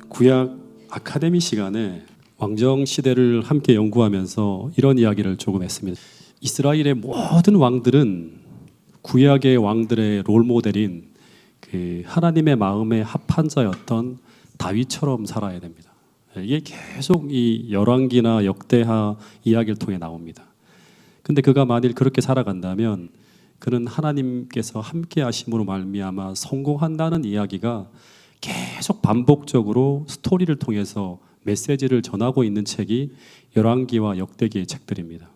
구약 아카데미 시간에 왕정 시대를 함께 연구하면서 이런 이야기를 조금 했습니다. 이스라엘의 모든 왕들은 구약의 왕들의 롤모델인 그 하나님의 마음에 합한 자였던 다윗처럼 살아야 됩니다. 이게 계속 이 열왕기나 역대하 이야기를 통해 나옵니다. 근데 그가 만일 그렇게 살아간다면 그는 하나님께서 함께 하심으로 말미암아 성공한다는 이야기가 계속 반복적으로 스토리를 통해서 메시지를 전하고 있는 책이 열왕기와 역대기의 책들입니다.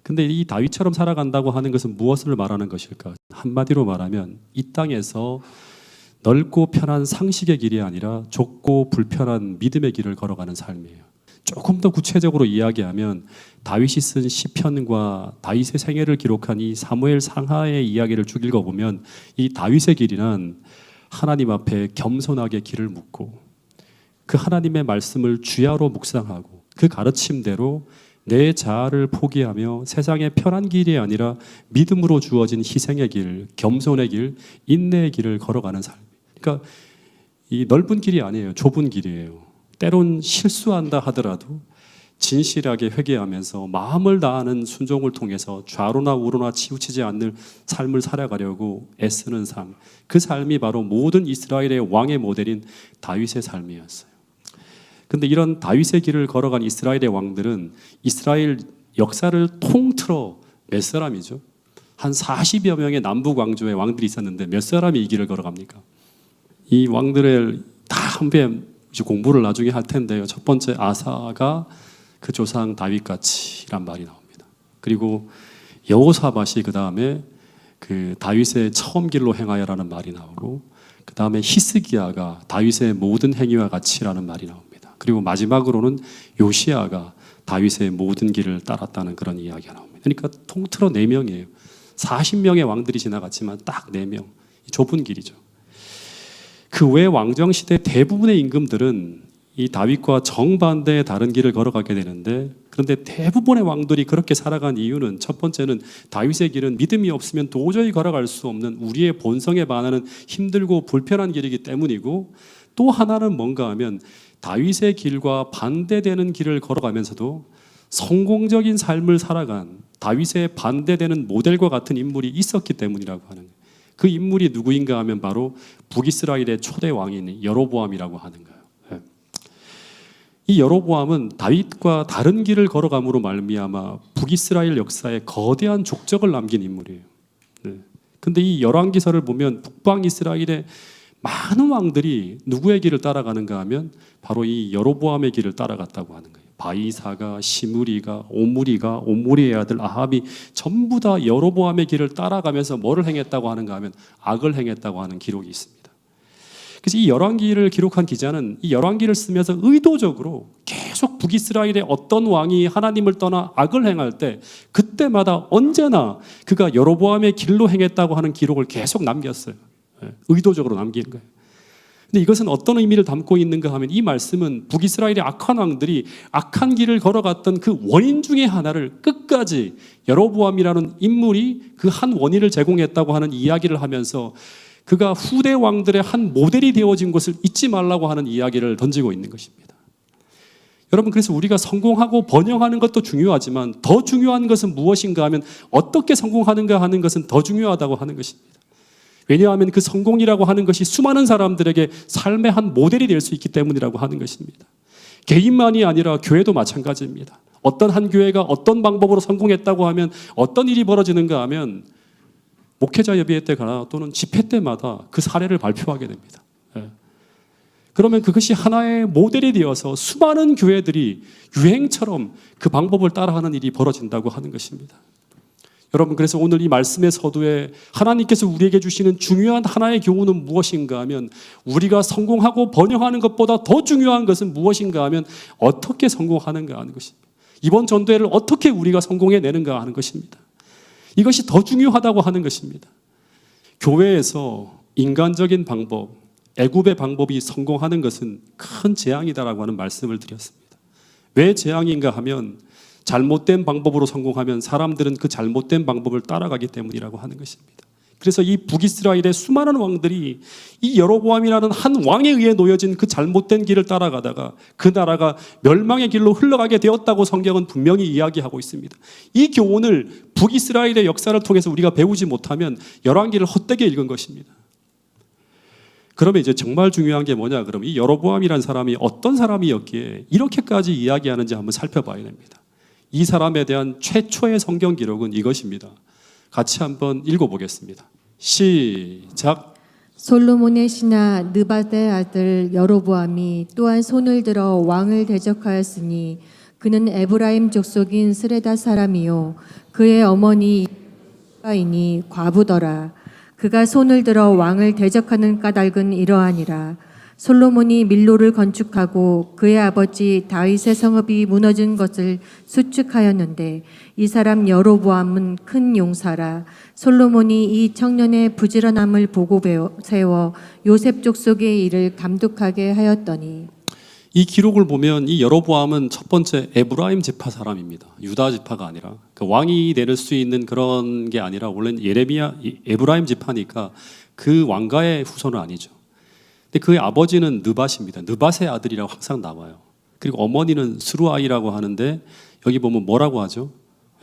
근데 이 다윗처럼 살아간다고 하는 것은 무엇을 말하는 것일까? 한마디로 말하면 이 땅에서 넓고 편한 상식의 길이 아니라 좁고 불편한 믿음의 길을 걸어가는 삶이에요. 조금 더 구체적으로 이야기하면 다윗이 쓴 시편과 다윗의 생애를 기록한 이 사무엘 상하의 이야기를 쭉 읽어보면 이 다윗의 길이란 하나님 앞에 겸손하게 길을 묻고 그 하나님의 말씀을 주야로 묵상하고 그 가르침대로 내 자아를 포기하며 세상의 편한 길이 아니라 믿음으로 주어진 희생의 길, 겸손의 길, 인내의 길을 걸어가는 삶. 그러니까 이 넓은 길이 아니에요. 좁은 길이에요. 때론 실수한다 하더라도 진실하게 회개하면서 마음을 다하는 순종을 통해서 좌로나 우로나 치우치지 않는 삶을 살아가려고 애쓰는 삶. 그 삶이 바로 모든 이스라엘의 왕의 모델인 다윗의 삶이었어요. 근데 이런 다윗의 길을 걸어간 이스라엘의 왕들은 이스라엘 역사를 통틀어 몇 사람이죠? 한 40여 명의 남북 왕조의 왕들이 있었는데 몇 사람이 이 길을 걸어갑니까? 이 왕들을 다 한배 공부를 나중에 할 텐데요. 첫 번째 아사가 그 조상 다윗같이란 말이 나옵니다. 그리고 여호사밧이 그 다음에 그 다윗의 처음 길로 행하여라는 말이 나오고 그 다음에 히스기야가 다윗의 모든 행위와 같이라는 말이 나옵니다. 그리고 마지막으로는 요시야가 다윗의 모든 길을 따랐다는 그런 이야기가 나옵니다. 그러니까 통틀어 4명이에요. 40명의 왕들이 지나갔지만 딱 4명. 좁은 길이죠. 그 외 왕정시대 대부분의 임금들은 이 다윗과 정반대의 다른 길을 걸어가게 되는데 그런데 대부분의 왕들이 그렇게 살아간 이유는 첫 번째는 다윗의 길은 믿음이 없으면 도저히 걸어갈 수 없는 우리의 본성에 반하는 힘들고 불편한 길이기 때문이고 또 하나는 뭔가 하면 다윗의 길과 반대되는 길을 걸어가면서도 성공적인 삶을 살아간 다윗의 반대되는 모델과 같은 인물이 있었기 때문이라고 하는 거예요. 그 인물이 누구인가 하면 바로 북이스라엘의 초대 왕인 여로보암이라고 하는 거예요. 이 여로보암은 다윗과 다른 길을 걸어감으로 말미암아 북이스라엘 역사에 거대한 족적을 남긴 인물이에요. 근데 이 열왕기서를 보면 북방 이스라엘의 많은 왕들이 누구의 길을 따라가는가 하면 바로 이 여로보암의 길을 따라갔다고 하는 거예요. 바이사가, 시므리가, 오므리의 아들 아합이 전부 다 여로보암의 길을 따라가면서 뭐를 행했다고 하는가 하면 악을 행했다고 하는 기록이 있습니다. 그래서 이 열왕기를 기록한 기자는 이 열왕기를 쓰면서 의도적으로 계속 북이스라엘의 어떤 왕이 하나님을 떠나 악을 행할 때 그때마다 언제나 그가 여로보암의 길로 행했다고 하는 기록을 계속 남겼어요. 의도적으로 남긴 거예요. 근데 이것은 어떤 의미를 담고 있는가 하면 이 말씀은 북이스라엘의 악한 왕들이 악한 길을 걸어갔던 그 원인 중에 하나를 끝까지 여로보암이라는 인물이 그 한 원인을 제공했다고 하는 이야기를 하면서 그가 후대 왕들의 한 모델이 되어진 것을 잊지 말라고 하는 이야기를 던지고 있는 것입니다. 여러분, 그래서 우리가 성공하고 번영하는 것도 중요하지만 더 중요한 것은 무엇인가 하면 어떻게 성공하는가 하는 것은 더 중요하다고 하는 것입니다. 왜냐하면 그 성공이라고 하는 것이 수많은 사람들에게 삶의 한 모델이 될 수 있기 때문이라고 하는 것입니다. 개인만이 아니라 교회도 마찬가지입니다. 어떤 한 교회가 어떤 방법으로 성공했다고 하면 어떤 일이 벌어지는가 하면 목회자 예배 때가나 또는 집회 때마다 그 사례를 발표하게 됩니다. 그러면 그것이 하나의 모델이 되어서 수많은 교회들이 유행처럼 그 방법을 따라하는 일이 벌어진다고 하는 것입니다. 여러분, 그래서 오늘 이 말씀의 서두에 하나님께서 우리에게 주시는 중요한 하나의 교훈은 무엇인가 하면 우리가 성공하고 번영하는 것보다 더 중요한 것은 무엇인가 하면 어떻게 성공하는가 하는 것입니다. 이번 전도회를 어떻게 우리가 성공해내는가 하는 것입니다. 이것이 더 중요하다고 하는 것입니다. 교회에서 인간적인 방법, 애굽의 방법이 성공하는 것은 큰 재앙이다라고 하는 말씀을 드렸습니다. 왜 재앙인가 하면 잘못된 방법으로 성공하면 사람들은 그 잘못된 방법을 따라가기 때문이라고 하는 것입니다. 그래서 이 북이스라엘의 수많은 왕들이 이 여로보암이라는 한 왕에 의해 놓여진 그 잘못된 길을 따라가다가 그 나라가 멸망의 길로 흘러가게 되었다고 성경은 분명히 이야기하고 있습니다. 이 교훈을 북이스라엘의 역사를 통해서 우리가 배우지 못하면 열왕기를 헛되게 읽은 것입니다. 그러면 이제 정말 중요한 게 뭐냐? 그러면 이 여로보암이라는 사람이 어떤 사람이었기에 이렇게까지 이야기하는지 한번 살펴봐야 됩니다. 이 사람에 대한 최초의 성경 기록은 이것입니다. 같이 한번 읽어보겠습니다. 시작. 솔로몬의 신하 느밧의 아들 여로보암이 또한 손을 들어 왕을 대적하였으니 그는 에브라임 족속인 스레다 사람이요 그의 어머니 이니 과부더라. 그가 손을 들어 왕을 대적하는 까닭은 이러하니라. 솔로몬이 밀로를 건축하고 그의 아버지 다윗의 성읍이 무너진 것을 수축하였는데 이 사람 여로보암은 큰 용사라. 솔로몬이 이 청년의 부지런함을 보고 세워 요셉 족속의 일을 감독하게 하였더니. 이 기록을 보면 이 여로보암은 첫 번째 에브라임 지파 사람입니다. 유다 지파가 아니라 그 왕이 될 수 있는 그런 게 아니라 원래는 에브라임 지파니까 그 왕가의 후손은 아니죠. 근데 그의 아버지는 느밧입니다. 느밧의 아들이라고 항상 나와요. 그리고 어머니는 스루아이라고 하는데 여기 보면 뭐라고 하죠?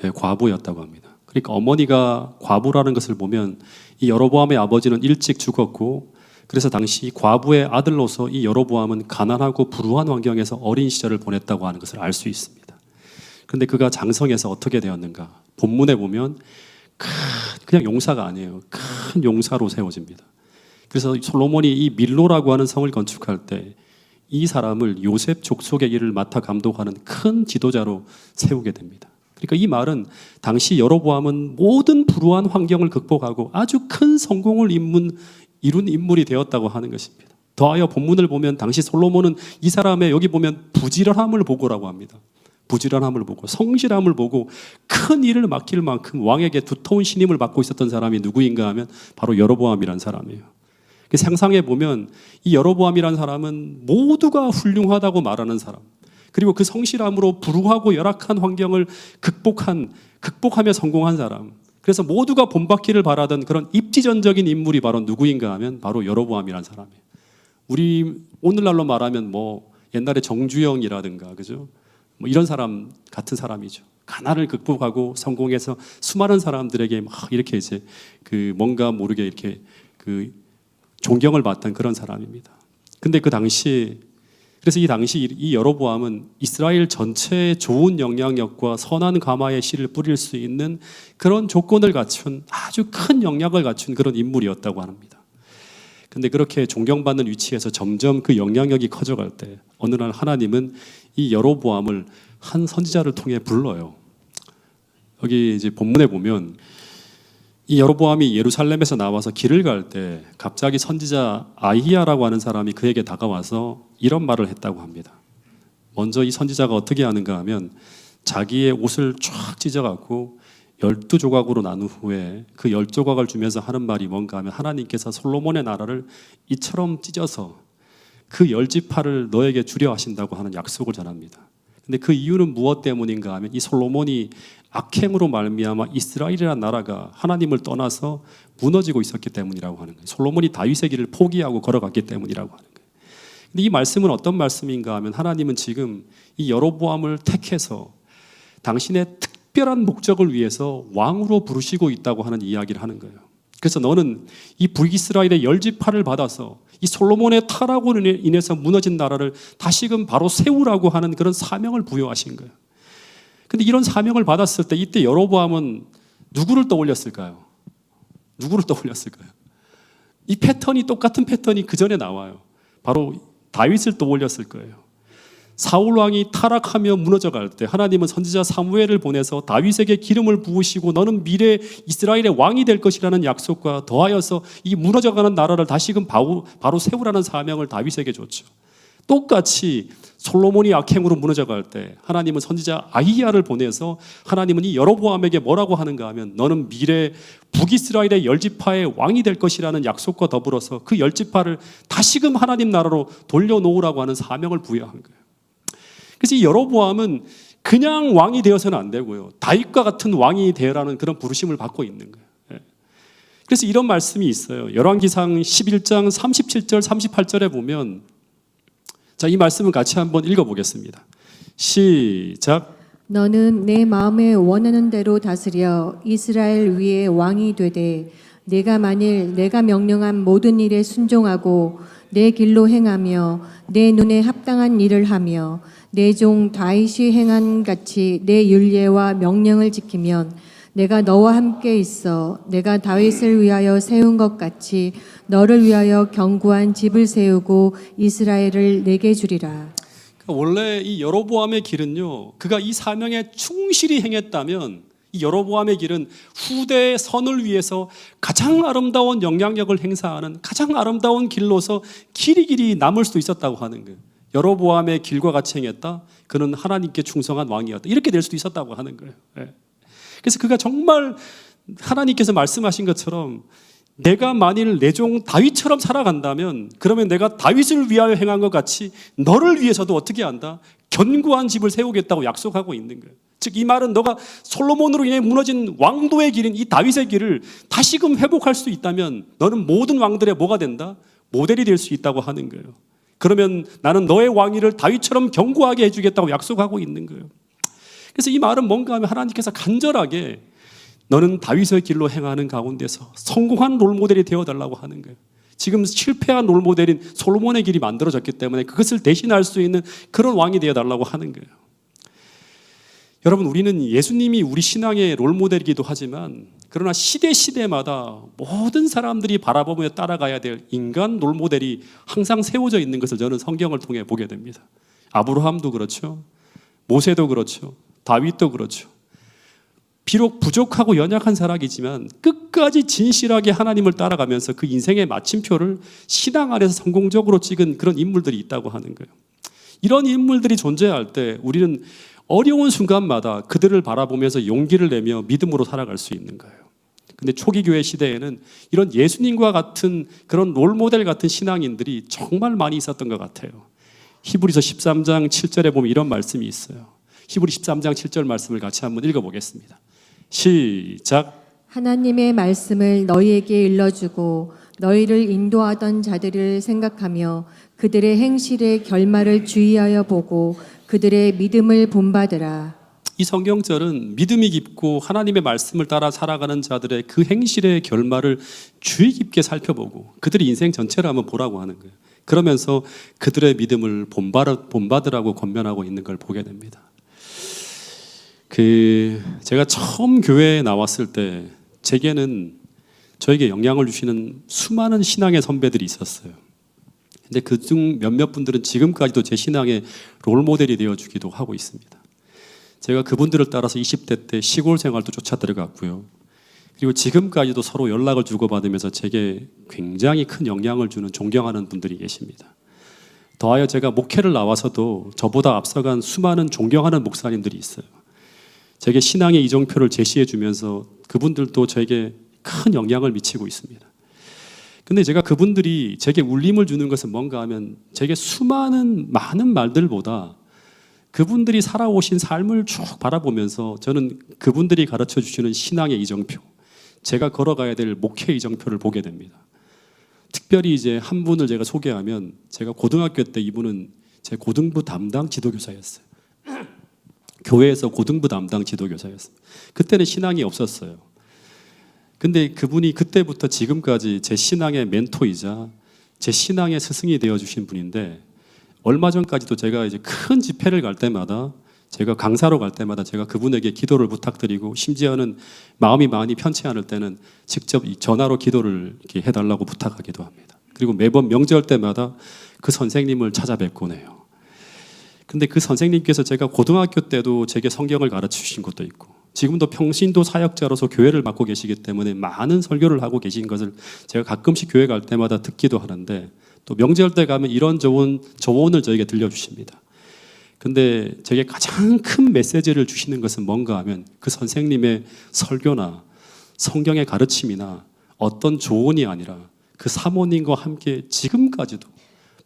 네, 과부였다고 합니다. 그러니까 어머니가 과부라는 것을 보면 이 여로보암의 아버지는 일찍 죽었고 그래서 당시 과부의 아들로서 이 여로보암은 가난하고 불우한 환경에서 어린 시절을 보냈다고 하는 것을 알 수 있습니다. 그런데 그가 장성해서 어떻게 되었는가? 본문에 보면 그냥 용사가 아니에요. 큰 용사로 세워집니다. 그래서 솔로몬이 이 밀로라고 하는 성을 건축할 때 이 사람을 요셉 족속의 일을 맡아 감독하는 큰 지도자로 세우게 됩니다. 그러니까 이 말은 당시 여로보암은 모든 불우한 환경을 극복하고 아주 큰 성공을 이룬 인물이 되었다고 하는 것입니다. 더하여 본문을 보면 당시 솔로몬은 이 사람의 여기 보면 부지런함을 보고라고 합니다. 부지런함을 보고 성실함을 보고 큰 일을 맡길 만큼 왕에게 두터운 신임을 받고 있었던 사람이 누구인가 하면 바로 여로보암이라는 사람이에요. 상상해 보면 이 여로보암이라는 사람은 모두가 훌륭하다고 말하는 사람, 그리고 그 성실함으로 불우하고 열악한 환경을 극복하며 성공한 사람, 그래서 모두가 본받기를 바라던 그런 입지전적인 인물이 바로 누구인가 하면 바로 여로보암이라는 사람이에요. 우리 오늘날로 말하면 뭐 옛날에 정주영이라든가 그죠? 뭐 이런 사람 같은 사람이죠. 가난을 극복하고 성공해서 수많은 사람들에게 막 이렇게 이제 그 뭔가 모르게 이렇게 그 존경을 받던 그런 사람입니다. 근데 그래서 이 당시 이 여로보암은 이스라엘 전체에 좋은 영향력과 선한 가마의 씨를 뿌릴 수 있는 그런 조건을 갖춘 아주 큰 영향을 갖춘 그런 인물이었다고 합니다. 근데 그렇게 존경받는 위치에서 점점 그 영향력이 커져갈 때 어느 날 하나님은 이 여로보암을 한 선지자를 통해 불러요. 여기 이제 본문에 보면 이 여로보암이 예루살렘에서 나와서 길을 갈 때 갑자기 선지자 아히야라고 하는 사람이 그에게 다가와서 이런 말을 했다고 합니다. 먼저 이 선지자가 어떻게 하는가 하면 자기의 옷을 쫙 찢어갖고 12조각으로 나눈 후에 그 10조각을 주면서 하는 말이 뭔가 하면 하나님께서 솔로몬의 나라를 이처럼 찢어서 그 10지파를 너에게 주려 하신다고 하는 약속을 전합니다. 근데 그 이유는 무엇 때문인가 하면 이 솔로몬이 악행으로 말미암아 이스라엘이라는 나라가 하나님을 떠나서 무너지고 있었기 때문이라고 하는 거예요. 솔로몬이 다윗의 길을 포기하고 걸어갔기 때문이라고 하는 거예요. 근데 이 말씀은 어떤 말씀인가 하면 하나님은 지금 이 여로보암을 택해서 당신의 특별한 목적을 위해서 왕으로 부르시고 있다고 하는 이야기를 하는 거예요. 그래서 너는 이 북이스라엘의 10지파를 받아서 이 솔로몬의 타락으로 인해서 무너진 나라를 다시금 바로 세우라고 하는 그런 사명을 부여하신 거예요. 근데 이런 사명을 받았을 때 이때 여로보암은 누구를 떠올렸을까요? 누구를 떠올렸을까요? 이 패턴이 똑같은 패턴이 그 전에 나와요. 바로 다윗을 떠올렸을 거예요. 사울 왕이 타락하며 무너져갈 때 하나님은 선지자 사무엘을 보내서 다윗에게 기름을 부으시고 너는 미래 이스라엘의 왕이 될 것이라는 약속과 더하여서 이 무너져가는 나라를 다시금 바로 세우라는 사명을 다윗에게 줬죠. 똑같이 솔로몬이 악행으로 무너져갈 때 하나님은 선지자 아히야를 보내서 하나님은 이 여로보암에게 뭐라고 하는가 하면 너는 미래 북이스라엘의 10지파의 왕이 될 것이라는 약속과 더불어서 그 10지파를 다시금 하나님 나라로 돌려놓으라고 하는 사명을 부여한 거예요. 그래서 이 여로보암은 그냥 왕이 되어서는 안 되고요. 다윗과 같은 왕이 되어라는 그런 부르심을 받고 있는 거예요. 예. 그래서 이런 말씀이 있어요. 열왕기상 11장 37절 38절에 보면, 자, 이 말씀을 같이 한번 읽어보겠습니다. 시작. 너는 내 마음에 원하는 대로 다스려 이스라엘 위에 왕이 되되 내가 만일 내가 명령한 모든 일에 순종하고 내 길로 행하며 내 눈에 합당한 일을 하며 내 종 다윗이 행한 같이 내 율례와 명령을 지키면 내가 너와 함께 있어 내가 다윗을 위하여 세운 것 같이 너를 위하여 견고한 집을 세우고 이스라엘을 내게 주리라. 원래 이 여로보암의 길은요, 그가 이 사명에 충실히 행했다면 이 여로보암의 길은 후대의 선을 위해서 가장 아름다운 영향력을 행사하는 가장 아름다운 길로서 길이 남을 수도 있었다고 하는 거예요. 여로보암의 길과 같이 행했다, 그는 하나님께 충성한 왕이었다, 이렇게 될 수도 있었다고 하는 거예요. 예. 그래서 그가 정말 하나님께서 말씀하신 것처럼 내가 만일 내 종 다윗처럼 살아간다면 그러면 내가 다윗을 위하여 행한 것 같이 너를 위해서도 어떻게 한다? 견고한 집을 세우겠다고 약속하고 있는 거예요. 즉 이 말은 너가 솔로몬으로 인해 무너진 왕도의 길인 이 다윗의 길을 다시금 회복할 수 있다면 너는 모든 왕들의 뭐가 된다? 모델이 될 수 있다고 하는 거예요. 그러면 나는 너의 왕위를 다윗처럼 견고하게 해주겠다고 약속하고 있는 거예요. 그래서 이 말은 뭔가 하면 하나님께서 간절하게 너는 다윗의 길로 행하는 가운데서 성공한 롤모델이 되어달라고 하는 거예요. 지금 실패한 롤모델인 솔로몬의 길이 만들어졌기 때문에 그것을 대신할 수 있는 그런 왕이 되어달라고 하는 거예요. 여러분, 우리는 예수님이 우리 신앙의 롤모델이기도 하지만 그러나 시대마다 모든 사람들이 바라보며 따라가야 될 인간 롤모델이 항상 세워져 있는 것을 저는 성경을 통해 보게 됩니다. 아브라함도 그렇죠. 모세도 그렇죠. 다윗도 그렇죠. 비록 부족하고 연약한 사람이지만 끝까지 진실하게 하나님을 따라가면서 그 인생의 마침표를 신앙 안에서 성공적으로 찍은 그런 인물들이 있다고 하는 거예요. 이런 인물들이 존재할 때 우리는 어려운 순간마다 그들을 바라보면서 용기를 내며 믿음으로 살아갈 수 있는 거예요. 근데 초기 교회 시대에는 이런 예수님과 같은 그런 롤모델 같은 신앙인들이 정말 많이 있었던 것 같아요. 히브리서 13장 7절에 보면 이런 말씀이 있어요. 히브리 13장 7절 말씀을 같이 한번 읽어보겠습니다. 시작. 하나님의 말씀을 너희에게 일러주고 너희를 인도하던 자들을 생각하며 그들의 행실의 결말을 주의하여 보고 그들의 믿음을 본받으라. 이 성경절은 믿음이 깊고 하나님의 말씀을 따라 살아가는 자들의 그 행실의 결말을 주의 깊게 살펴보고 그들의 인생 전체를 한번 보라고 하는 거예요. 그러면서 그들의 믿음을 본받으라고 권면하고 있는 걸 보게 됩니다. 제가 처음 교회에 나왔을 때 제게는 저에게 영향을 주시는 수많은 신앙의 선배들이 있었어요. 근데 그중 몇몇 분들은 지금까지도 제 신앙의 롤모델이 되어주기도 하고 있습니다. 제가 그분들을 따라서 20대 때 시골 생활도 쫓아 들어갔고요. 그리고 지금까지도 서로 연락을 주고받으면서 제게 굉장히 큰 영향을 주는 존경하는 분들이 계십니다. 더하여 제가 목회를 나와서도 저보다 앞서간 수많은 존경하는 목사님들이 있어요. 제게 신앙의 이정표를 제시해 주면서 그분들도 저에게 큰 영향을 미치고 있습니다. 근데 제가 그분들이 제게 울림을 주는 것은 뭔가 하면 제게 많은 말들보다 그분들이 살아오신 삶을 쭉 바라보면서 저는 그분들이 가르쳐 주시는 신앙의 이정표, 제가 걸어가야 될 목회 이정표를 보게 됩니다. 특별히 이제 한 분을 제가 소개하면 제가 고등학교 때 이분은 제 고등부 담당 지도교사였어요. 교회에서 고등부 담당 지도교사였습니다. 그때는 신앙이 없었어요. 근데 그분이 그때부터 지금까지 제 신앙의 멘토이자 제 신앙의 스승이 되어주신 분인데 얼마 전까지도 제가 이제 큰 집회를 갈 때마다 제가 강사로 갈 때마다 제가 그분에게 기도를 부탁드리고 심지어는 마음이 많이 편치 않을 때는 직접 전화로 기도를 이렇게 해달라고 부탁하기도 합니다. 그리고 매번 명절 때마다 그 선생님을 찾아뵙곤 해요. 근데 그 선생님께서 제가 고등학교 때도 제게 성경을 가르쳐 주신 것도 있고 지금도 평신도 사역자로서 교회를 맡고 계시기 때문에 많은 설교를 하고 계신 것을 제가 가끔씩 교회 갈 때마다 듣기도 하는데 또 명절 때 가면 이런 조언을 저에게 들려주십니다. 근데 제게 가장 큰 메시지를 주시는 것은 뭔가 하면 그 선생님의 설교나 성경의 가르침이나 어떤 조언이 아니라 그 사모님과 함께 지금까지도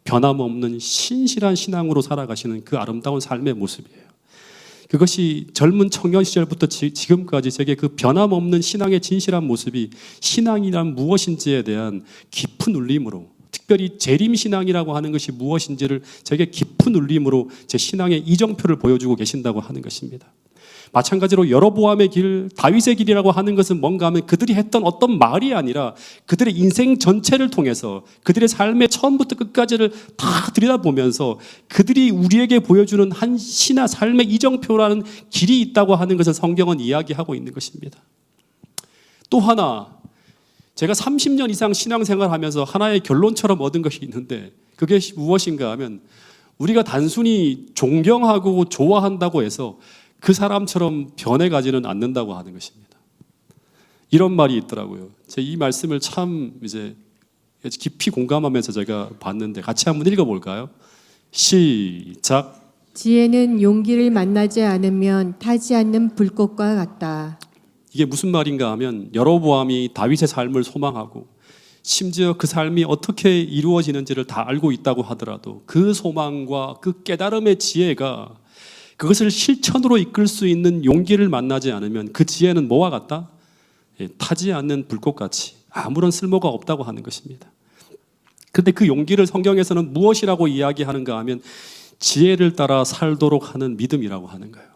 변함없는 신실한 신앙으로 살아가시는 그 아름다운 삶의 모습이에요. 그것이 젊은 청년 시절부터 지금까지 제게 그 변함없는 신앙의 진실한 모습이 신앙이란 무엇인지에 대한 깊은 울림으로, 특별히 재림신앙이라고 하는 것이 무엇인지를 제게 깊은 울림으로 제 신앙의 이정표를 보여주고 계신다고 하는 것입니다. 마찬가지로 여로보암의 길, 다윗의 길이라고 하는 것은 뭔가 하면 그들이 했던 어떤 말이 아니라 그들의 인생 전체를 통해서 그들의 삶의 처음부터 끝까지를 다 들여다보면서 그들이 우리에게 보여주는 한 신화 삶의 이정표라는 길이 있다고 하는 것을 성경은 이야기하고 있는 것입니다. 또 하나, 제가 30년 이상 신앙생활을 하면서 하나의 결론처럼 얻은 것이 있는데 그게 무엇인가 하면 우리가 단순히 존경하고 좋아한다고 해서 그 사람처럼 변해가지는 않는다고 하는 것입니다. 이런 말이 있더라고요. 제가 이 말씀을 참 이제 깊이 공감하면서 제가 봤는데 같이 한번 읽어볼까요? 시작. 지혜는 용기를 만나지 않으면 타지 않는 불꽃과 같다. 이게 무슨 말인가 하면 여로보암이 다윗의 삶을 소망하고 심지어 그 삶이 어떻게 이루어지는지를 다 알고 있다고 하더라도 그 소망과 그 깨달음의 지혜가 그것을 실천으로 이끌 수 있는 용기를 만나지 않으면 그 지혜는 뭐와 같다? 타지 않는 불꽃같이 아무런 쓸모가 없다고 하는 것입니다. 그런데 그 용기를 성경에서는 무엇이라고 이야기하는가 하면 지혜를 따라 살도록 하는 믿음이라고 하는 거예요.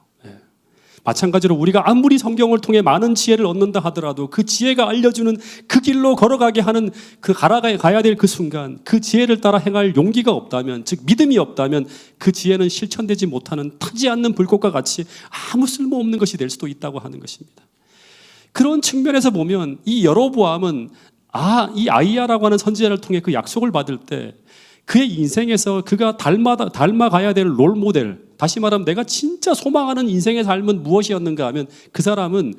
마찬가지로 우리가 아무리 성경을 통해 많은 지혜를 얻는다 하더라도 그 지혜가 알려주는 그 길로 걸어가게 하는 그 가야 될 그 순간 그 지혜를 따라 행할 용기가 없다면, 즉 믿음이 없다면 그 지혜는 실천되지 못하는 타지 않는 불꽃과 같이 아무 쓸모없는 것이 될 수도 있다고 하는 것입니다. 그런 측면에서 보면 이 여로보암은 이 아이야라고 하는 선지자를 통해 그 약속을 받을 때 그의 인생에서 그가 닮아가야 될 롤모델, 다시 말하면 내가 진짜 소망하는 인생의 삶은 무엇이었는가 하면 그 사람은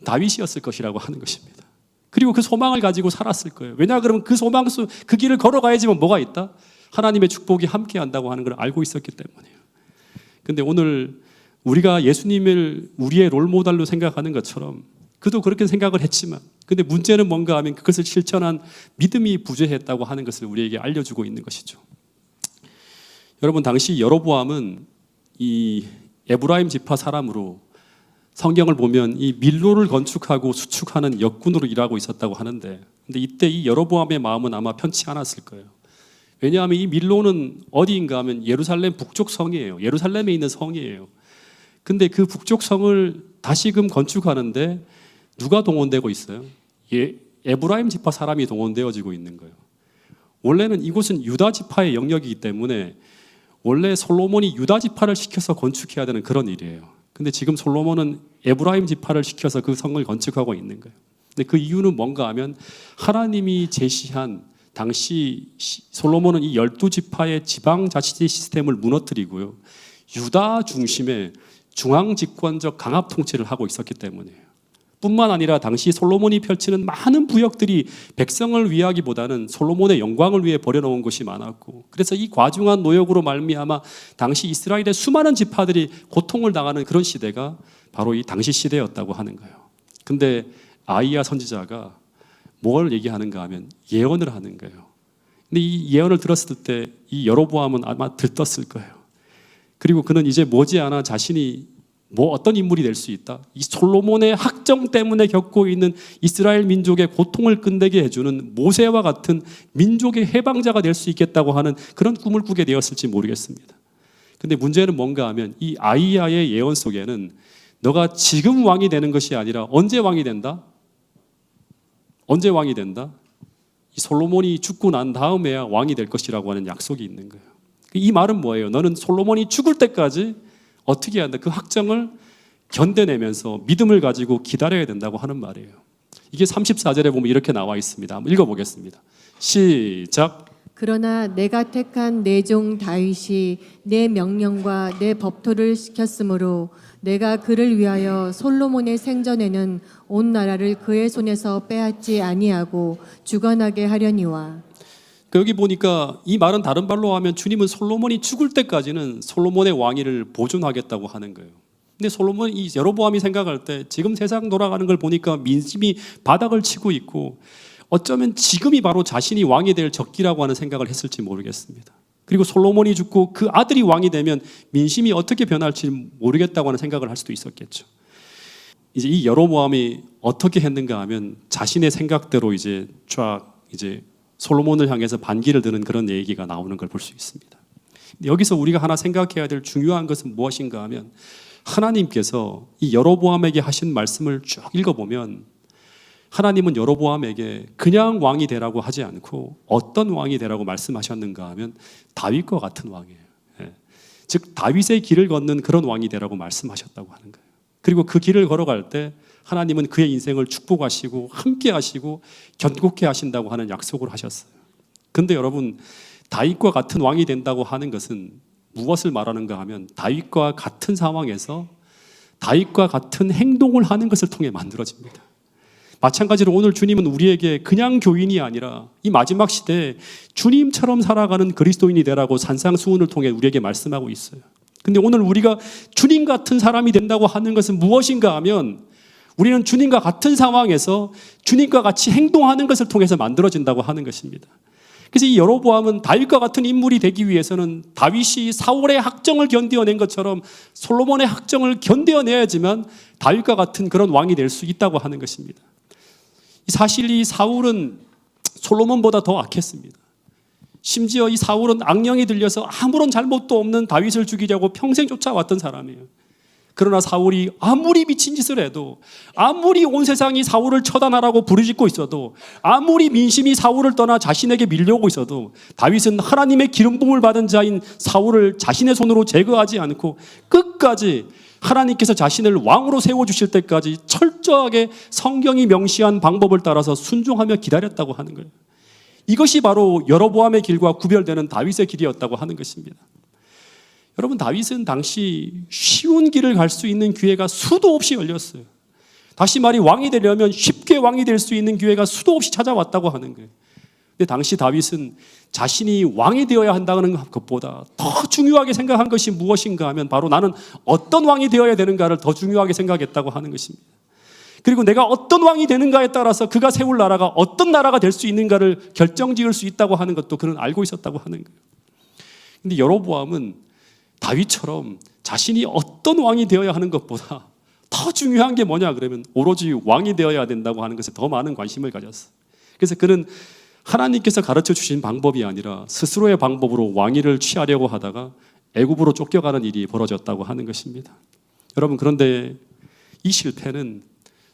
다윗이었을 것이라고 하는 것입니다. 그리고 그 소망을 가지고 살았을 거예요. 왜냐 그러면 그 소망 그 길을 걸어가야지만 뭐가 있다? 하나님의 축복이 함께 한다고 하는 걸 알고 있었기 때문이에요. 근데 오늘 우리가 예수님을 우리의 롤모델로 생각하는 것처럼 그도 그렇게 생각을 했지만 근데 문제는 뭔가 하면 그것을 실천한 믿음이 부재했다고 하는 것을 우리에게 알려주고 있는 것이죠. 여러분, 당시 여로보암은 이 에브라임 지파 사람으로 성경을 보면 이 밀로를 건축하고 수축하는 역군으로 일하고 있었다고 하는데 근데 이때 이 여로보암의 마음은 아마 편치 않았을 거예요. 왜냐하면 이 밀로는 어디인가 하면 예루살렘 북쪽 성이에요. 예루살렘에 있는 성이에요. 근데 그 북쪽 성을 다시금 건축하는데 누가 동원되고 있어요? 에브라임 지파 사람이 동원되어지고 있는 거예요. 원래는 이곳은 유다 지파의 영역이기 때문에 원래 솔로몬이 유다 지파를 시켜서 건축해야 되는 그런 일이에요. 근데 지금 솔로몬은 에브라임 지파를 시켜서 그 성을 건축하고 있는 거예요. 근데 그 이유는 뭔가 하면 하나님이 제시한 당시 솔로몬은 이 12지파의 지방자치제 시스템을 무너뜨리고요. 유다 중심의 중앙집권적 강압 통치를 하고 있었기 때문이에요. 뿐만 아니라 당시 솔로몬이 펼치는 많은 부역들이 백성을 위하기보다는 솔로몬의 영광을 위해 버려놓은 것이 많았고 그래서 이 과중한 노역으로 말미암아 당시 이스라엘의 수많은 지파들이 고통을 당하는 그런 시대가 바로 이 당시 시대였다고 하는 거예요. 근데 아이야 선지자가 뭘 얘기하는가 하면 예언을 하는 거예요. 근데 이 예언을 들었을 때 이 여로보암은 아마 들떴을 거예요. 그리고 그는 이제 머지않아 자신이 어떤 인물이 될 수 있다. 이 솔로몬의 학정 때문에 겪고 있는 이스라엘 민족의 고통을 끝내게 해주는 모세와 같은 민족의 해방자가 될 수 있겠다고 하는 그런 꿈을 꾸게 되었을지 모르겠습니다. 근데 문제는 뭔가 하면 이 아이야의 예언 속에는 너가 지금 왕이 되는 것이 아니라 언제 왕이 된다? 언제 왕이 된다? 이 솔로몬이 죽고 난 다음에야 왕이 될 것이라고 하는 약속이 있는 거예요. 이 말은 뭐예요? 너는 솔로몬이 죽을 때까지 어떻게 해야 한다? 그 확정을 견뎌내면서 믿음을 가지고 기다려야 된다고 하는 말이에요. 이게 34절에 보면 이렇게 나와 있습니다. 한번 읽어보겠습니다. 시작. 그러나 내가 택한 내 종 다윗이 내 명령과 내 법도를 지켰으므로 내가 그를 위하여 솔로몬의 생전에는 온 나라를 그의 손에서 빼앗지 아니하고 주관하게 하려니와. 여기 보니까 이 말은 다른 말로 하면 주님은 솔로몬이 죽을 때까지는 솔로몬의 왕위를 보존하겠다고 하는 거예요. 근데 이 여로보암이 생각할 때 지금 세상 돌아가는 걸 보니까 민심이 바닥을 치고 있고 어쩌면 지금이 바로 자신이 왕이 될 적기라고 하는 생각을 했을지 모르겠습니다. 그리고 솔로몬이 죽고 그 아들이 왕이 되면 민심이 어떻게 변할지 모르겠다고 하는 생각을 할 수도 있었겠죠. 이제 이 여로보암이 어떻게 했는가 하면 자신의 생각대로 이제 솔로몬을 향해서 반기를 드는 그런 얘기가 나오는 걸 볼 수 있습니다. 여기서 우리가 하나 생각해야 될 중요한 것은 무엇인가 하면 하나님께서 이 여로보암에게 하신 말씀을 쭉 읽어보면 하나님은 여로보암에게 그냥 왕이 되라고 하지 않고 어떤 왕이 되라고 말씀하셨는가 하면 다윗과 같은 왕이에요. 즉 다윗의 길을 걷는 그런 왕이 되라고 말씀하셨다고 하는 거예요. 그리고 그 길을 걸어갈 때 하나님은 그의 인생을 축복하시고 함께 하시고 견고케 하신다고 하는 약속을 하셨어요. 근데 여러분, 다윗과 같은 왕이 된다고 하는 것은 무엇을 말하는가 하면 다윗과 같은 상황에서 다윗과 같은 행동을 하는 것을 통해 만들어집니다. 마찬가지로 오늘 주님은 우리에게 그냥 교인이 아니라 이 마지막 시대에 주님처럼 살아가는 그리스도인이 되라고 산상수훈을 통해 우리에게 말씀하고 있어요. 근데 오늘 우리가 주님 같은 사람이 된다고 하는 것은 무엇인가 하면 우리는 주님과 같은 상황에서 주님과 같이 행동하는 것을 통해서 만들어진다고 하는 것입니다. 그래서 이 여로보암은 다윗과 같은 인물이 되기 위해서는 다윗이 사울의 학정을 견뎌낸 것처럼 솔로몬의 학정을 견뎌내야지만 다윗과 같은 그런 왕이 될 수 있다고 하는 것입니다. 사실 이 사울은 솔로몬보다 더 악했습니다. 심지어 이 사울은 악령이 들려서 아무런 잘못도 없는 다윗을 죽이려고 평생 쫓아왔던 사람이에요. 그러나 사울이 아무리 미친 짓을 해도, 아무리 온 세상이 사울을 처단하라고 부르짖고 있어도, 아무리 민심이 사울을 떠나 자신에게 밀려오고 있어도 다윗은 하나님의 기름 부음을 받은 자인 사울을 자신의 손으로 제거하지 않고 끝까지 하나님께서 자신을 왕으로 세워주실 때까지 철저하게 성경이 명시한 방법을 따라서 순종하며 기다렸다고 하는 거예요. 이것이 바로 여로보암의 길과 구별되는 다윗의 길이었다고 하는 것입니다. 여러분, 다윗은 당시 쉬운 길을 갈 수 있는 기회가 수도 없이 열렸어요. 다시 말해 왕이 되려면 쉽게 왕이 될 수 있는 기회가 수도 없이 찾아왔다고 하는 거예요. 근데 당시 다윗은 자신이 왕이 되어야 한다는 것보다 더 중요하게 생각한 것이 무엇인가 하면 바로 나는 어떤 왕이 되어야 되는가를 더 중요하게 생각했다고 하는 것입니다. 그리고 내가 어떤 왕이 되는가에 따라서 그가 세울 나라가 어떤 나라가 될 수 있는가를 결정지을 수 있다고 하는 것도 그는 알고 있었다고 하는 거예요. 근데 여로보암은 다윗처럼 자신이 어떤 왕이 되어야 하는 것보다 더 중요한 게 뭐냐 그러면 오로지 왕이 되어야 된다고 하는 것에 더 많은 관심을 가졌어요. 그래서 그는 하나님께서 가르쳐 주신 방법이 아니라 스스로의 방법으로 왕위를 취하려고 하다가 애굽으로 쫓겨가는 일이 벌어졌다고 하는 것입니다. 여러분, 그런데 이 실패는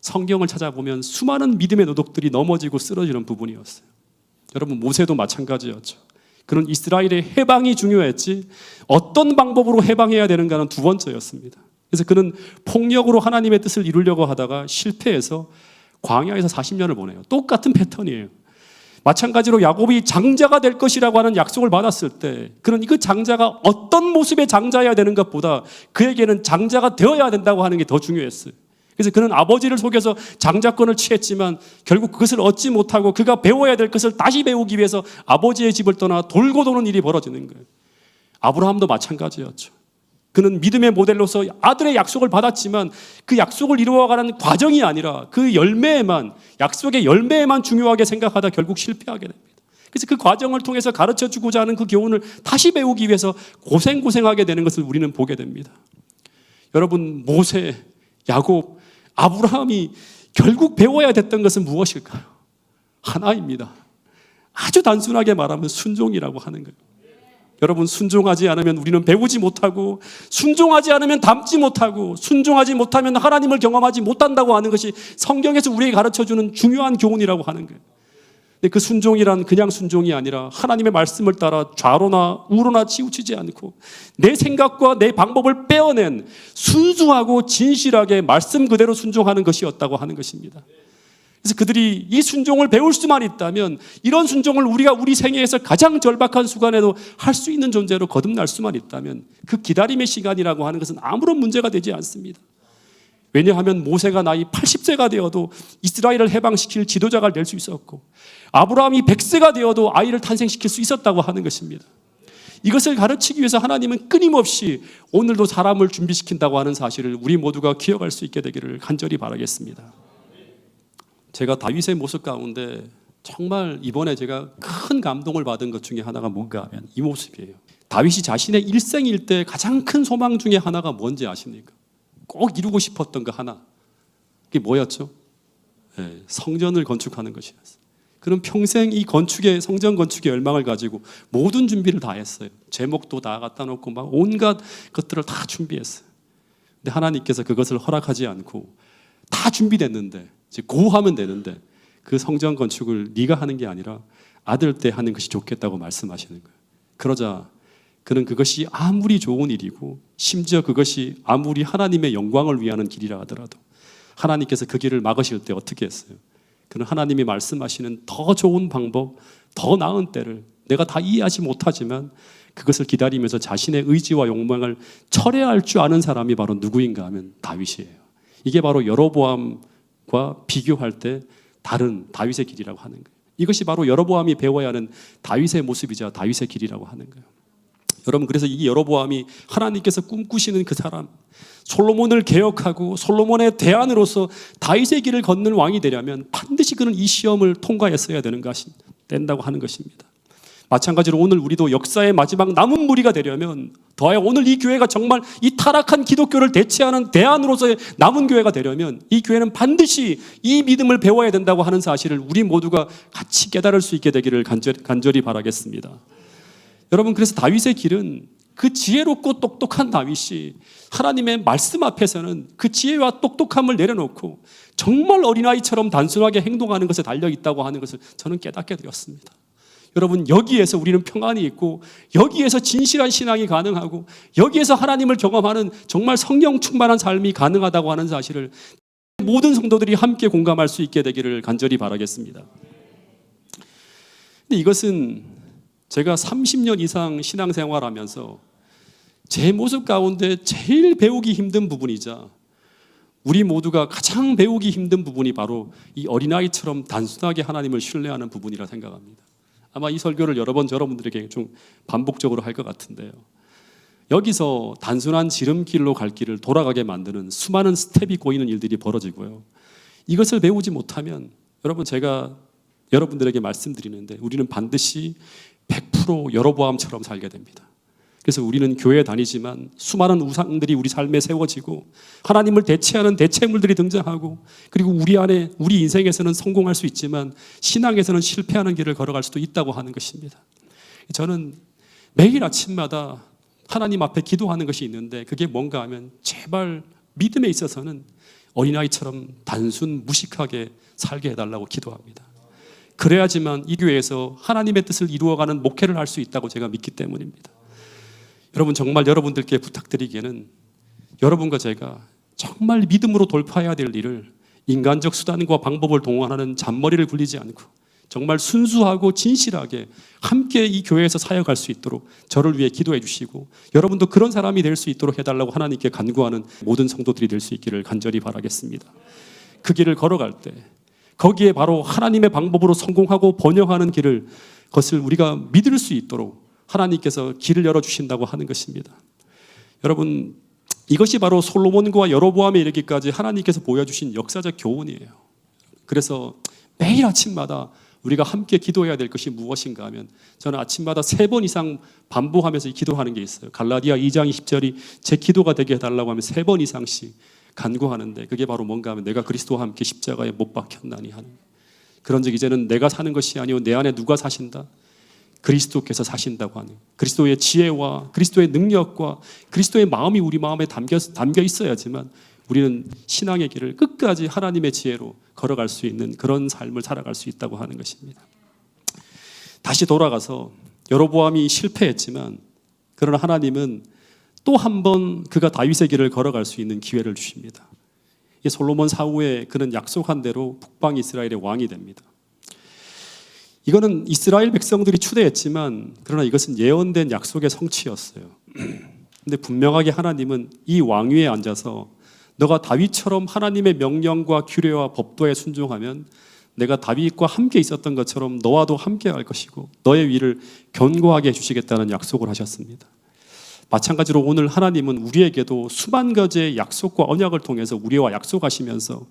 성경을 찾아보면 수많은 믿음의 노독들이 넘어지고 쓰러지는 부분이었어요. 여러분, 모세도 마찬가지였죠. 그는 이스라엘의 해방이 중요했지 어떤 방법으로 해방해야 되는가는 두 번째였습니다. 그래서 그는 폭력으로 하나님의 뜻을 이루려고 하다가 실패해서 광야에서 40년을 보내요. 똑같은 패턴이에요. 마찬가지로 야곱이 장자가 될 것이라고 하는 약속을 받았을 때 그는 그 장자가 어떤 모습의 장자여야 되는 것보다 그에게는 장자가 되어야 된다고 하는 게 더 중요했어요. 그래서 그는 아버지를 속여서 장자권을 취했지만 결국 그것을 얻지 못하고 그가 배워야 될 것을 다시 배우기 위해서 아버지의 집을 떠나 돌고 도는 일이 벌어지는 거예요. 아브라함도 마찬가지였죠. 그는 믿음의 모델로서 아들의 약속을 받았지만 그 약속을 이루어가는 과정이 아니라 그 열매에만, 약속의 열매에만 중요하게 생각하다 결국 실패하게 됩니다. 그래서 그 과정을 통해서 가르쳐주고자 하는 그 교훈을 다시 배우기 위해서 고생하게 되는 것을 우리는 보게 됩니다. 여러분, 모세, 야곱, 아브라함이 결국 배워야 됐던 것은 무엇일까요? 하나입니다. 아주 단순하게 말하면 순종이라고 하는 거예요. 여러분, 순종하지 않으면 우리는 배우지 못하고, 순종하지 않으면 담지 못하고, 순종하지 못하면 하나님을 경험하지 못한다고 하는 것이 성경에서 우리에게 가르쳐주는 중요한 교훈이라고 하는 거예요. 근데 그 순종이란 그냥 순종이 아니라 하나님의 말씀을 따라 좌로나 우로나 치우치지 않고 내 생각과 내 방법을 빼어낸 순수하고 진실하게 말씀 그대로 순종하는 것이었다고 하는 것입니다. 그래서 그들이 이 순종을 배울 수만 있다면 이런 순종을 우리가 우리 생애에서 가장 절박한 순간에도 할 수 있는 존재로 거듭날 수만 있다면 그 기다림의 시간이라고 하는 것은 아무런 문제가 되지 않습니다. 왜냐하면 모세가 나이 80세가 되어도 이스라엘을 해방시킬 지도자가 될 수 있었고 아브라함이 100세가 되어도 아이를 탄생시킬 수 있었다고 하는 것입니다. 이것을 가르치기 위해서 하나님은 끊임없이 오늘도 사람을 준비시킨다고 하는 사실을 우리 모두가 기억할 수 있게 되기를 간절히 바라겠습니다. 제가 다윗의 모습 가운데 정말 이번에 제가 큰 감동을 받은 것 중에 하나가 뭔가 하면 이 모습이에요. 다윗이 자신의 일생일 때 가장 큰 소망 중에 하나가 뭔지 아십니까? 꼭 이루고 싶었던 거 하나. 그게 뭐였죠? 네, 성전을 건축하는 것이었어요. 그는 평생 이 건축의 성전 건축의 열망을 가지고 모든 준비를 다 했어요. 제목도 다 갖다 놓고 막 온갖 것들을 다 준비했어요. 근데 하나님께서 그것을 허락하지 않고 다 준비됐는데 이제 고하면 되는데 그 성전 건축을 네가 하는 게 아니라 아들 때 하는 것이 좋겠다고 말씀하시는 거예요. 그러자 그는 그것이 아무리 좋은 일이고 심지어 그것이 아무리 하나님의 영광을 위하는 길이라 하더라도 하나님께서 그 길을 막으실 때 어떻게 했어요? 그는 하나님이 말씀하시는 더 좋은 방법, 더 나은 때를 내가 다 이해하지 못하지만 그것을 기다리면서 자신의 의지와 욕망을 철회할 줄 아는 사람이 바로 누구인가 하면 다윗이에요. 이게 바로 여로보암과 비교할 때 다른 다윗의 길이라고 하는 거예요. 이것이 바로 여로보암이 배워야 하는 다윗의 모습이자 다윗의 길이라고 하는 거예요. 여러분, 그래서 이 여로보암이 하나님께서 꿈꾸시는 그 사람, 솔로몬을 개혁하고 솔로몬의 대안으로서 다윗의 길을 걷는 왕이 되려면 반드시 그는 이 시험을 통과했어야 된다고 하는 것입니다. 마찬가지로 오늘 우리도 역사의 마지막 남은 무리가 되려면, 더하여 오늘 이 교회가 정말 이 타락한 기독교를 대체하는 대안으로서의 남은 교회가 되려면 이 교회는 반드시 이 믿음을 배워야 된다고 하는 사실을 우리 모두가 같이 깨달을 수 있게 되기를 간절히 바라겠습니다. 여러분, 그래서 다윗의 길은 그 지혜롭고 똑똑한 다윗이 하나님의 말씀 앞에서는 그 지혜와 똑똑함을 내려놓고 정말 어린아이처럼 단순하게 행동하는 것에 달려있다고 하는 것을 저는 깨닫게 되었습니다. 여러분, 여기에서 우리는 평안이 있고 여기에서 진실한 신앙이 가능하고 여기에서 하나님을 경험하는 정말 성령 충만한 삶이 가능하다고 하는 사실을 모든 성도들이 함께 공감할 수 있게 되기를 간절히 바라겠습니다. 근데 이것은 제가 30년 이상 신앙생활하면서 제 모습 가운데 제일 배우기 힘든 부분이자 우리 모두가 가장 배우기 힘든 부분이 바로 이 어린아이처럼 단순하게 하나님을 신뢰하는 부분이라 생각합니다. 아마 이 설교를 여러 번 여러분들에게 좀 반복적으로 할 것 같은데요. 여기서 단순한 지름길로 갈 길을 돌아가게 만드는 수많은 스텝이 꼬이는 일들이 벌어지고요. 이것을 배우지 못하면 여러분, 제가 여러분들에게 말씀드리는데 우리는 반드시 100% 여로보암처럼 살게 됩니다. 그래서 우리는 교회에 다니지만 수많은 우상들이 우리 삶에 세워지고 하나님을 대체하는 대체물들이 등장하고 그리고 우리 인생에서는 성공할 수 있지만 신앙에서는 실패하는 길을 걸어갈 수도 있다고 하는 것입니다. 저는 매일 아침마다 하나님 앞에 기도하는 것이 있는데 그게 뭔가 하면 제발 믿음에 있어서는 어린아이처럼 단순 무식하게 살게 해달라고 기도합니다. 그래야지만 이 교회에서 하나님의 뜻을 이루어가는 목회를 할 수 있다고 제가 믿기 때문입니다. 여러분, 정말 여러분들께 부탁드리기에는 여러분과 제가 정말 믿음으로 돌파해야 될 일을 인간적 수단과 방법을 동원하는 잔머리를 굴리지 않고 정말 순수하고 진실하게 함께 이 교회에서 사역할 수 있도록 저를 위해 기도해 주시고 여러분도 그런 사람이 될 수 있도록 해달라고 하나님께 간구하는 모든 성도들이 될 수 있기를 간절히 바라겠습니다. 그 길을 걸어갈 때 거기에 바로 하나님의 방법으로 성공하고 번영하는 것을 우리가 믿을 수 있도록 하나님께서 길을 열어주신다고 하는 것입니다. 여러분, 이것이 바로 솔로몬과 여로보암에 이르기까지 하나님께서 보여주신 역사적 교훈이에요. 그래서 매일 아침마다 우리가 함께 기도해야 될 것이 무엇인가 하면 저는 아침마다 3번 이상 반복하면서 기도하는 게 있어요. 갈라디아 2장 20절이 제 기도가 되게 해달라고 하면 3번 이상씩 간구하는데 그게 바로 뭔가 하면 내가 그리스도와 함께 십자가에 못 박혔나니 하는, 그런즉 이제는 내가 사는 것이 아니오 내 안에 누가 사신다? 그리스도께서 사신다고 하는, 그리스도의 지혜와 그리스도의 능력과 그리스도의 마음이 우리 마음에 담겨 있어야지만 우리는 신앙의 길을 끝까지 하나님의 지혜로 걸어갈 수 있는 그런 삶을 살아갈 수 있다고 하는 것입니다. 다시 돌아가서 여로보암이 실패했지만 그러나 하나님은 또 한 번 그가 다윗의 길을 걸어갈 수 있는 기회를 주십니다. 솔로몬 사후에 그는 약속한 대로 북방 이스라엘의 왕이 됩니다. 이거는 이스라엘 백성들이 추대했지만 그러나 이것은 예언된 약속의 성취였어요. 근데 분명하게 하나님은 이 왕위에 앉아서 너가 다윗처럼 하나님의 명령과 규례와 법도에 순종하면 내가 다윗과 함께 있었던 것처럼 너와도 함께 할 것이고 너의 위를 견고하게 해주시겠다는 약속을 하셨습니다. 마찬가지로 오늘 하나님은 우리에게도 수만 가지의 약속과 언약을 통해서 우리와 약속하시면서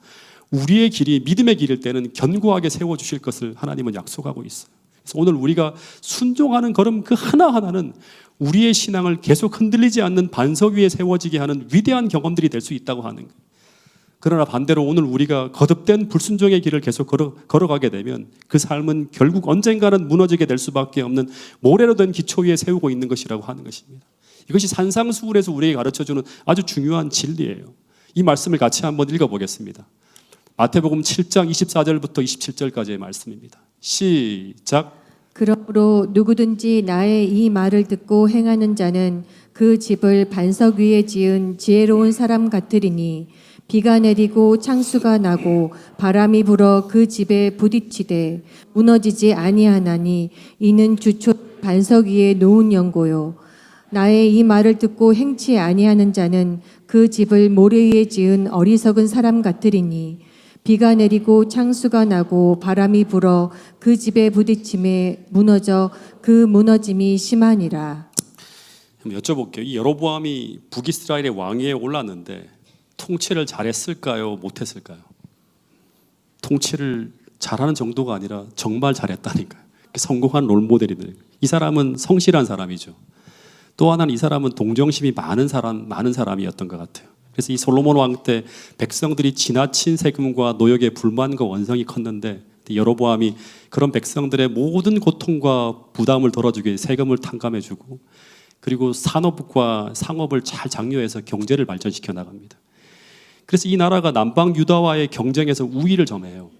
우리의 길이 믿음의 길일 때는 견고하게 세워주실 것을 하나님은 약속하고 있어요. 그래서 오늘 우리가 순종하는 걸음 그 하나하나는 우리의 신앙을 계속 흔들리지 않는 반석 위에 세워지게 하는 위대한 경험들이 될 수 있다고 하는 거예요. 그러나 반대로 오늘 우리가 거듭된 불순종의 길을 계속 걸어가게 되면 그 삶은 결국 언젠가는 무너지게 될 수밖에 없는 모래로 된 기초 위에 세우고 있는 것이라고 하는 것입니다. 이것이 산상수훈에서 우리에게 가르쳐주는 아주 중요한 진리예요. 이 말씀을 같이 한번 읽어보겠습니다. 마태복음 7장 24절부터 27절까지의 말씀입니다. 시작. 그러므로 누구든지 나의 이 말을 듣고 행하는 자는 그 집을 반석 위에 지은 지혜로운 사람 같으리니 비가 내리고 창수가 나고 바람이 불어 그 집에 부딪히되 무너지지 아니하나니 이는 주초 반석 위에 놓은 연고요. 나의 이 말을 듣고 행치 아니하는 자는 그 집을 모래 위에 지은 어리석은 사람 같으리니 비가 내리고 창수가 나고 바람이 불어 그 집에 부딪힘에 무너져 그 무너짐이 심하니라. 한번 여쭤볼게요. 이 여로보암이 북이스라엘의 왕위에 올랐는데 통치를 잘했을까요? 못했을까요? 통치를 잘하는 정도가 아니라 정말 잘했다니까요. 성공한 롤모델이들. 이 사람은 성실한 사람이죠. 또 하나는 이 사람은 동정심이 많은 사람이었던 것 같아요. 그래서 이 솔로몬 왕 때 백성들이 지나친 세금과 노역의 불만과 원성이 컸는데 여로보암이 그런 백성들의 모든 고통과 부담을 덜어주기 위해 세금을 탕감해주고 그리고 산업과 상업을 잘 장려해서 경제를 발전시켜 나갑니다. 그래서 이 나라가 남방 유다와의 경쟁에서 우위를 점해요.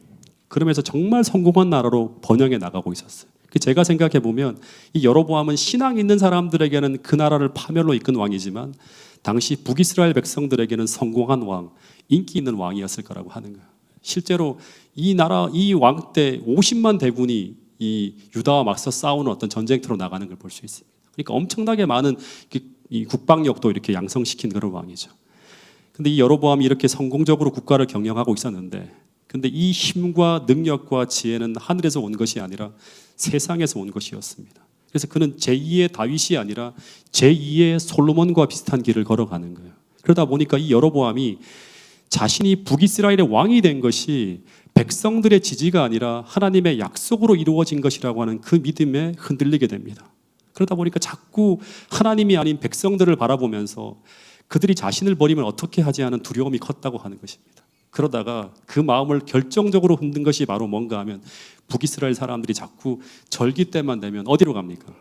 그러면서 정말 성공한 나라로 번영해 나가고 있었어요. 제가 생각해 보면 이 여로보암은 신앙 있는 사람들에게는 그 나라를 파멸로 이끈 왕이지만 당시 북이스라엘 백성들에게는 성공한 왕, 인기 있는 왕이었을 거라고 하는 거예요. 실제로 이 나라 이 왕 때 50만 대군이 이 유다와 맞서 싸우는 어떤 전쟁터로 나가는 걸 볼 수 있습니다. 그러니까 엄청나게 많은 이 국방력도 이렇게 양성시킨 그런 왕이죠. 근데 이 여로보암이 이렇게 성공적으로 국가를 경영하고 있었는데 근데 이 힘과 능력과 지혜는 하늘에서 온 것이 아니라 세상에서 온 것이었습니다. 그래서 그는 제2의 다윗이 아니라 제2의 솔로몬과 비슷한 길을 걸어가는 거예요. 그러다 보니까 이 여로보암이 자신이 북이스라엘의 왕이 된 것이 백성들의 지지가 아니라 하나님의 약속으로 이루어진 것이라고 하는 그 믿음에 흔들리게 됩니다. 그러다 보니까 자꾸 하나님이 아닌 백성들을 바라보면서 그들이 자신을 버리면 어떻게 하지 하는 두려움이 컸다고 하는 것입니다. 그러다가 그 마음을 결정적으로 흔든 것이 바로 뭔가 하면 북이스라엘 사람들이 자꾸 절기 때만 되면 어디로 갑니까?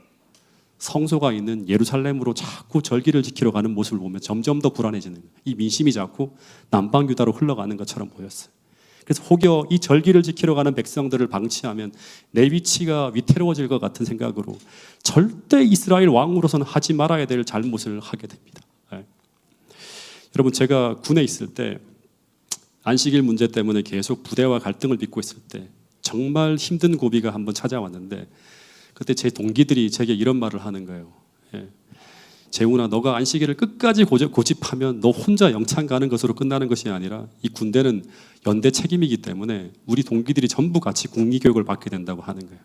성소가 있는 예루살렘으로 자꾸 절기를 지키러 가는 모습을 보면 점점 더 불안해지는 거예요. 이 민심이 자꾸 남방 유다로 흘러가는 것처럼 보였어요. 그래서 혹여 이 절기를 지키러 가는 백성들을 방치하면 내 위치가 위태로워질 것 같은 생각으로 절대 이스라엘 왕으로서는 하지 말아야 될 잘못을 하게 됩니다. 네. 여러분 제가 군에 있을 때 안식일 문제 때문에 계속 부대와 갈등을 빚고 있을 때 정말 힘든 고비가 한번 찾아왔는데 그때 제 동기들이 제게 이런 말을 하는 거예요. 예. 재훈아, 너가 안식일을 끝까지 고집하면 너 혼자 영창 가는 것으로 끝나는 것이 아니라 이 군대는 연대 책임이기 때문에 우리 동기들이 전부 같이 국리교육을 받게 된다고 하는 거예요.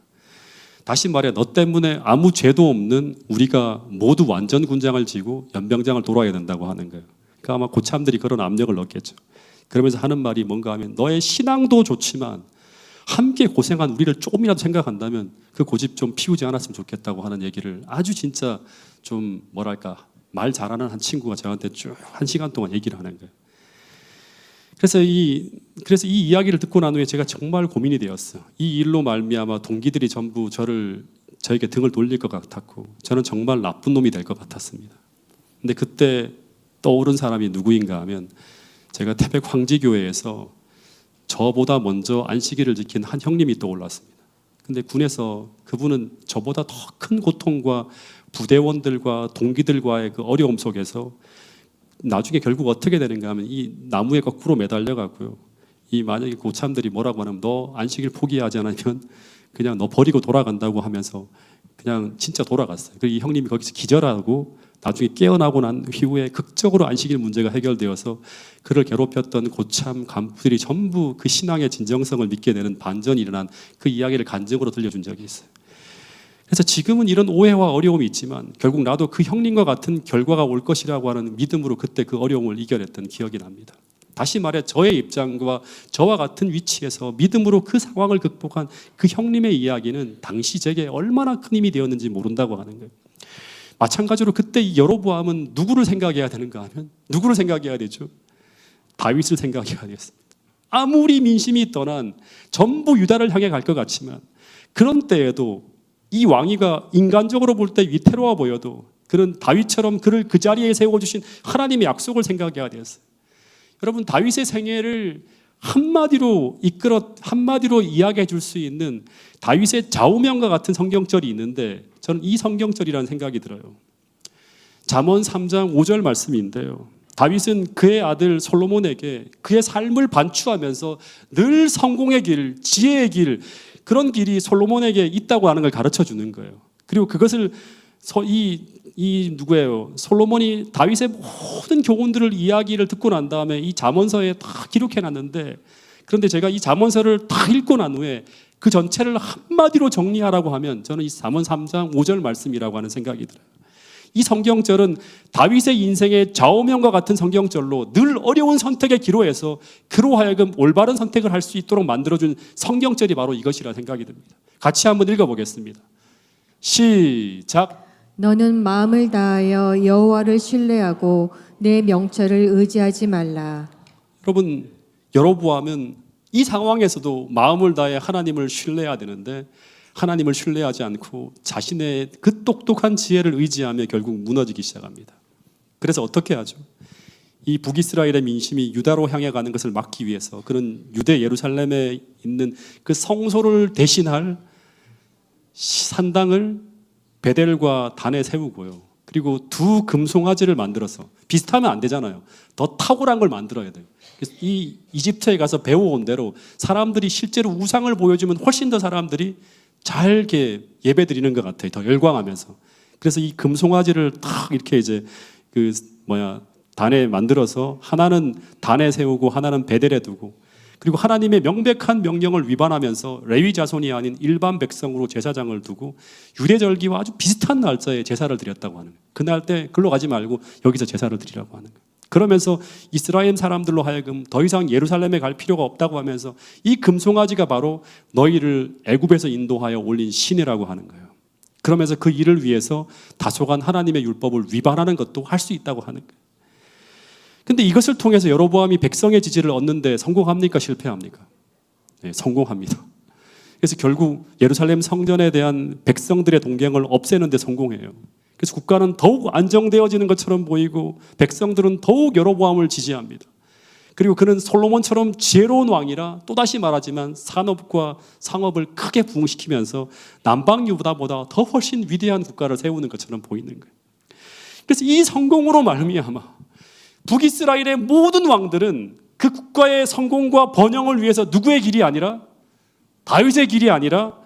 다시 말해 너 때문에 아무 죄도 없는 우리가 모두 완전 군장을 지고 연병장을 돌아야 된다고 하는 거예요. 그러니까 아마 고참들이 그런 압력을 넣겠죠. 그러면서 하는 말이 뭔가 하면 너의 신앙도 좋지만 함께 고생한 우리를 조금이라도 생각한다면 그 고집 좀 피우지 않았으면 좋겠다고 하는 얘기를 아주 진짜 좀 뭐랄까 말 잘하는 한 친구가 저한테 쭉 1시간 동안 얘기를 하는 거예요. 그래서 이 이야기를 듣고 난 후에 제가 정말 고민이 되었어요. 이 일로 말미암아 동기들이 전부 저에게 등을 돌릴 것 같았고 저는 정말 나쁜 놈이 될 것 같았습니다. 근데 그때 떠오른 사람이 누구인가 하면 제가 태백 황지교회에서 저보다 먼저 안식일을 지킨 한 형님이 떠올랐습니다. 근데 군에서 그분은 저보다 더 큰 고통과 부대원들과 동기들과의 그 어려움 속에서 나중에 결국 어떻게 되는가 하면 이 나무에 거꾸로 매달려 가고요. 이 만약에 고참들이 뭐라고 하면 너 안식일 포기하지 않으면 그냥 너 버리고 돌아간다고 하면서 그냥 진짜 돌아갔어요. 이 형님이 거기서 기절하고 나중에 깨어나고 난 이후에 극적으로 안식일 문제가 해결되어서 그를 괴롭혔던 고참 간부들이 전부 그 신앙의 진정성을 믿게 되는 반전이 일어난 그 이야기를 간증으로 들려준 적이 있어요. 그래서 지금은 이런 오해와 어려움이 있지만 결국 나도 그 형님과 같은 결과가 올 것이라고 하는 믿음으로 그때 그 어려움을 이겨냈던 기억이 납니다. 다시 말해 저의 입장과 저와 같은 위치에서 믿음으로 그 상황을 극복한 그 형님의 이야기는 당시 제게 얼마나 큰 힘이 되었는지 모른다고 하는 거예요. 마찬가지로 그때 이 여로보암은 누구를 생각해야 되는가 하면 누구를 생각해야 되죠? 다윗을 생각해야 되겠습니다. 아무리 민심이 떠난 전부 유다를 향해 갈 것 같지만 그런 때에도 이 왕위가 인간적으로 볼 때 위태로워 보여도 그는 다윗처럼 그를 그 자리에 세워주신 하나님의 약속을 생각해야 되었어요. 여러분, 다윗의 생애를 한마디로 이야기해 줄 수 있는 다윗의 좌우명과 같은 성경절이 있는데 저는 이 성경절이라는 생각이 들어요. 잠언 3장 5절 말씀인데요. 다윗은 그의 아들 솔로몬에게 그의 삶을 반추하면서 늘 성공의 길, 지혜의 길, 그런 길이 솔로몬에게 있다고 하는 걸 가르쳐 주는 거예요. 그리고 그것을 누구예요? 솔로몬이 다윗의 모든 교훈들을 이야기를 듣고 난 다음에 이 잠언서에 다 기록해 놨는데, 그런데 제가 이 잠언서를 다 읽고 난 후에 그 전체를 한마디로 정리하라고 하면 저는 이 잠언 3장 5절 말씀이라고 하는 생각이 들어요. 이 성경절은 다윗의 인생의 좌우명과 같은 성경절로 늘 어려운 선택의 기로에서 그로 하여금 올바른 선택을 할 수 있도록 만들어준 성경절이 바로 이것이라 생각이 듭니다. 같이 한번 읽어보겠습니다. 시작. 너는 마음을 다하여 여호와를 신뢰하고 내 명철을 의지하지 말라. 여러분, 여로보암은 이 상황에서도 마음을 다해 하나님을 신뢰해야 되는데 하나님을 신뢰하지 않고 자신의 그 똑똑한 지혜를 의지하며 결국 무너지기 시작합니다. 그래서 어떻게 하죠? 이 북이스라엘의 민심이 유다로 향해 가는 것을 막기 위해서 그는 유대 예루살렘에 있는 그 성소를 대신할 산당을 베델과 단에 세우고요. 그리고 두 금송아지를 만들어서, 비슷하면 안 되잖아요. 더 탁월한 걸 만들어야 돼요. 그래서 이 이집트에 가서 배워온 대로 사람들이 실제로 우상을 보여주면 훨씬 더 사람들이 잘 이렇게 예배 드리는 것 같아요. 더 열광하면서. 그래서 이 금송아지를 딱 이렇게 이제 단에 만들어서 하나는 단에 세우고 하나는 베델에 두고, 그리고 하나님의 명백한 명령을 위반하면서 레위 자손이 아닌 일반 백성으로 제사장을 두고 유대절기와 아주 비슷한 날짜에 제사를 드렸다고 하는 거예요. 그날 때 글로 가지 말고 여기서 제사를 드리라고 하는 거예요. 그러면서 이스라엘 사람들로 하여금 더 이상 예루살렘에 갈 필요가 없다고 하면서 이 금송아지가 바로 너희를 애굽에서 인도하여 올린 신이라고 하는 거예요. 그러면서 그 일을 위해서 다소간 하나님의 율법을 위반하는 것도 할 수 있다고 하는 거예요. 근데 이것을 통해서 여로보암이 백성의 지지를 얻는데 성공합니까? 실패합니까? 네, 성공합니다. 그래서 결국 예루살렘 성전에 대한 백성들의 동경을 없애는 데 성공해요. 그래서 국가는 더욱 안정되어지는 것처럼 보이고 백성들은 더욱 여로보암을 지지합니다. 그리고 그는 솔로몬처럼 지혜로운 왕이라 또다시 말하지만 산업과 상업을 크게 부흥시키면서 남방 유다보다 더 훨씬 위대한 국가를 세우는 것처럼 보이는 거예요. 그래서 이 성공으로 말미암아 북이스라엘의 모든 왕들은 그 국가의 성공과 번영을 위해서 누구의 길이 아니라, 다윗의 길이 아니라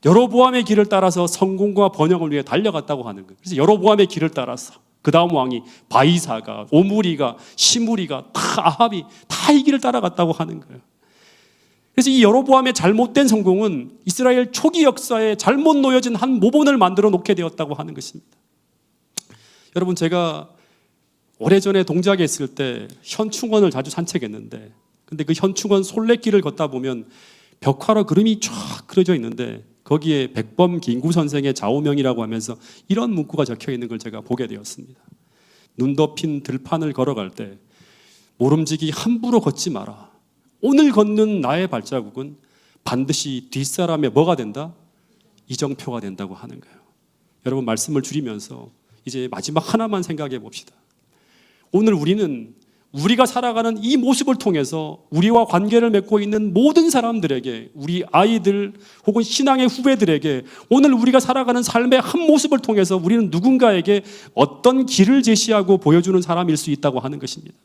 여로보암의 길을 따라서 성공과 번영을 위해 달려갔다고 하는 거예요. 그래서 여로보암의 길을 따라서 그 다음 왕이 바이사가, 오므리가, 시므리가, 다 아합이 다 이 길을 따라갔다고 하는 거예요. 그래서 이 여로보암의 잘못된 성공은 이스라엘 초기 역사에 잘못 놓여진 한 모본을 만들어 놓게 되었다고 하는 것입니다. 여러분, 제가 오래전에 동작에 있을 때 현충원을 자주 산책했는데, 근데 그 현충원 솔레길을 걷다 보면 벽화로 그림이 쫙 그려져 있는데 거기에 백범 김구 선생의 좌우명이라고 하면서 이런 문구가 적혀 있는 걸 제가 보게 되었습니다. 눈 덮인 들판을 걸어갈 때 모름지기 함부로 걷지 마라. 오늘 걷는 나의 발자국은 반드시 뒷사람의 뭐가 된다? 이정표가 된다고 하는 거예요. 여러분, 말씀을 줄이면서 이제 마지막 하나만 생각해 봅시다. 오늘 우리는 우리가 살아가는 이 모습을 통해서 우리와 관계를 맺고 있는 모든 사람들에게, 우리 아이들 혹은 신앙의 후배들에게 오늘 우리가 살아가는 삶의 한 모습을 통해서 우리는 누군가에게 어떤 길을 제시하고 보여주는 사람일 수 있다고 하는 것입니다.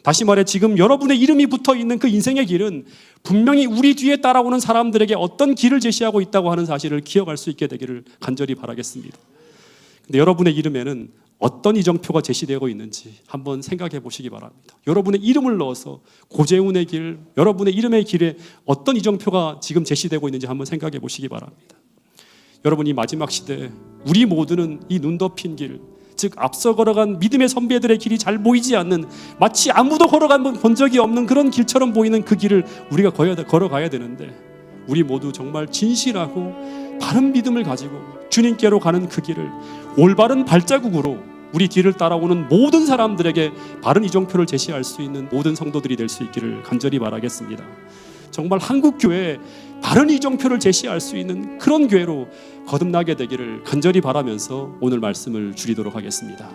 다시 말해 지금 여러분의 이름이 붙어 있는 그 인생의 길은 분명히 우리 뒤에 따라오는 사람들에게 어떤 길을 제시하고 있다고 하는 사실을 기억할 수 있게 되기를 간절히 바라겠습니다. 근데 여러분의 이름에는 어떤 이정표가 제시되고 있는지 한번 생각해 보시기 바랍니다. 여러분의 이름을 넣어서 고재훈의 길, 여러분의 이름의 길에 어떤 이정표가 지금 제시되고 있는지 한번 생각해 보시기 바랍니다. 여러분, 이 마지막 시대에 우리 모두는 이 눈 덮인 길, 즉 앞서 걸어간 믿음의 선배들의 길이 잘 보이지 않는, 마치 아무도 본 적이 없는 그런 길처럼 보이는 그 길을 우리가 걸어가야 되는데, 우리 모두 정말 진실하고 바른 믿음을 가지고 주님께로 가는 그 길을 올바른 발자국으로 우리 뒤를 따라오는 모든 사람들에게 바른 이정표를 제시할 수 있는 모든 성도들이 될 수 있기를 간절히 바라겠습니다. 정말 한국 교회에 바른 이정표를 제시할 수 있는 그런 교회로 거듭나게 되기를 간절히 바라면서 오늘 말씀을 줄이도록 하겠습니다.